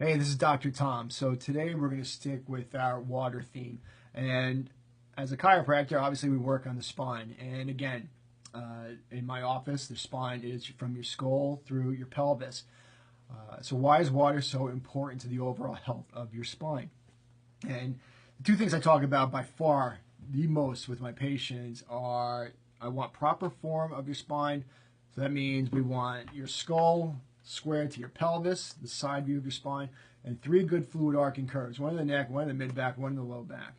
Hey, this is Dr. Tom. So today we're going to stick with our water theme. And as a chiropractor, obviously we work on the spine. And again, in my office, the spine is from your skull through your pelvis. So why is water so important to the overall health of your spine? And the two things I talk about by far the most with my patients are I want proper form of your spine. So that means we want your skull square to your pelvis, the side view of your spine, and three good fluid arcing curves, one in the neck, one in the mid back, one in the low back.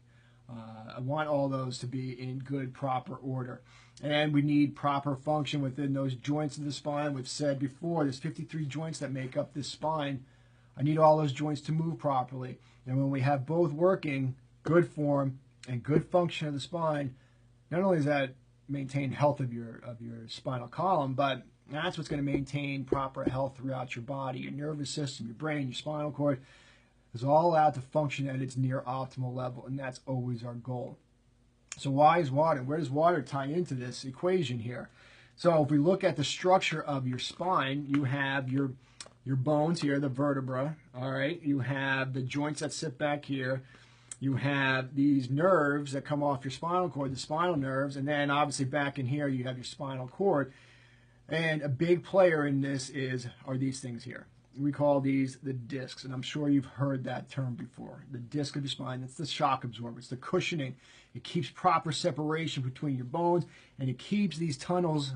I want all those to be in good, proper order. And we need proper function within those joints of the spine. We've said before, there's 53 joints that make up this spine. I need all those joints to move properly. And when we have both working, good form and good function of the spine, not only does that maintain health of your spinal column, but that's what's going to maintain proper health throughout your body. Your nervous system, your brain, your spinal cord is all allowed to function at its near optimal level, and that's always our goal. So why is water? Where does water tie into this equation here? So if we look at the structure of your spine, you have your bones here, the vertebra, all right? You have the joints that sit back here. You have these nerves that come off your spinal cord, the spinal nerves, and then obviously back in here you have your spinal cord. And a big player in this are these things here. We call these the discs, and I'm sure you've heard that term before. The disc of your spine, it's the shock absorber, it's the cushioning. It keeps proper separation between your bones, and it keeps these tunnels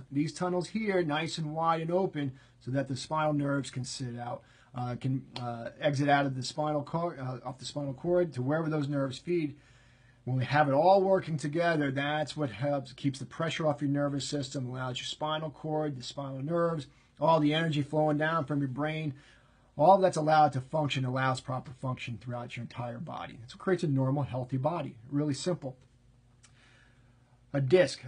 here nice and wide and open so that the spinal nerves can exit out of the spinal cord, off the spinal cord to wherever those nerves feed. When we have it all working together, that's what helps, keeps the pressure off your nervous system, allows your spinal cord, the spinal nerves, all the energy flowing down from your brain, all that's allowed to function, allows proper function throughout your entire body. That's what creates a normal, healthy body. Really simple. A disc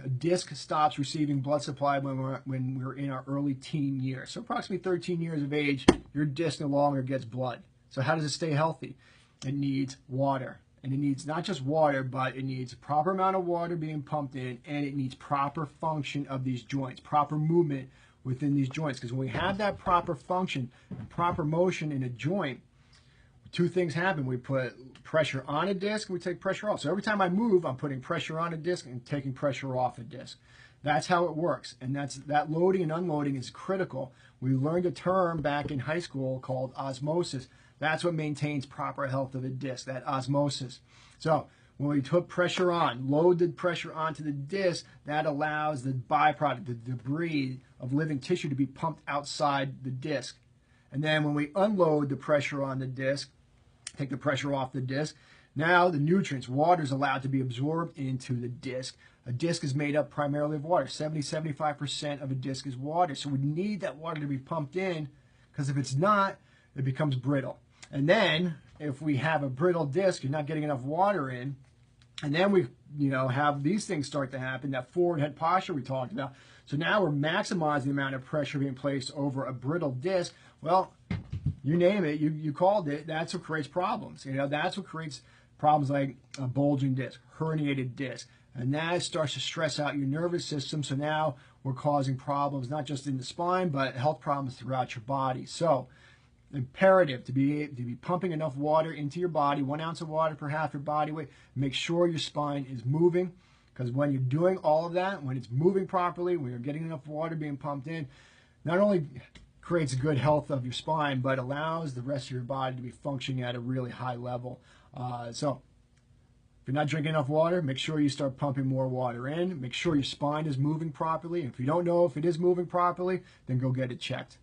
stops receiving blood supply when we're in our early teen years. So approximately 13 years of age, your disc no longer gets blood. So how does it stay healthy? It needs water. And it needs not just water, but it needs a proper amount of water being pumped in, and it needs proper function of these joints, proper movement within these joints. Because when we have that proper function and proper motion in a joint, two things happen. We put pressure on a disc, and we take pressure off. So every time I move, I'm putting pressure on a disc and taking pressure off a disc. That's how it works. And that loading and unloading is critical. We learned a term back in high school called osmosis. That's what maintains proper health of a disc, that osmosis. So when we put pressure on, load the pressure onto the disc, that allows the byproduct, the debris of living tissue to be pumped outside the disc. And then when we unload the pressure on the disc, take the pressure off the disc, now the nutrients, water is allowed to be absorbed into the disc. A disc is made up primarily of water. 70-75% of a disc is water. So we need that water to be pumped in, because if it's not, it becomes brittle. And then if we have a brittle disc, you're not getting enough water in, and then we have these things start to happen, that forward head posture we talked about. So now we're maximizing the amount of pressure being placed over a brittle disc. Well, you name it, you called it, that's what creates problems. That's what creates problems like a bulging disc, herniated disc. And that starts to stress out your nervous system. So now we're causing problems not just in the spine, but health problems throughout your body. So imperative to be pumping enough water into your body, 1 ounce of water per half your body weight. Make sure your spine is moving, because when you're doing all of that, when it's moving properly, when you're getting enough water being pumped in, not only creates good health of your spine, but allows the rest of your body to be functioning at a really high level. So if you're not drinking enough water, make sure you start pumping more water in. Make sure your spine is moving properly. If you don't know if it is moving properly, then go get it checked.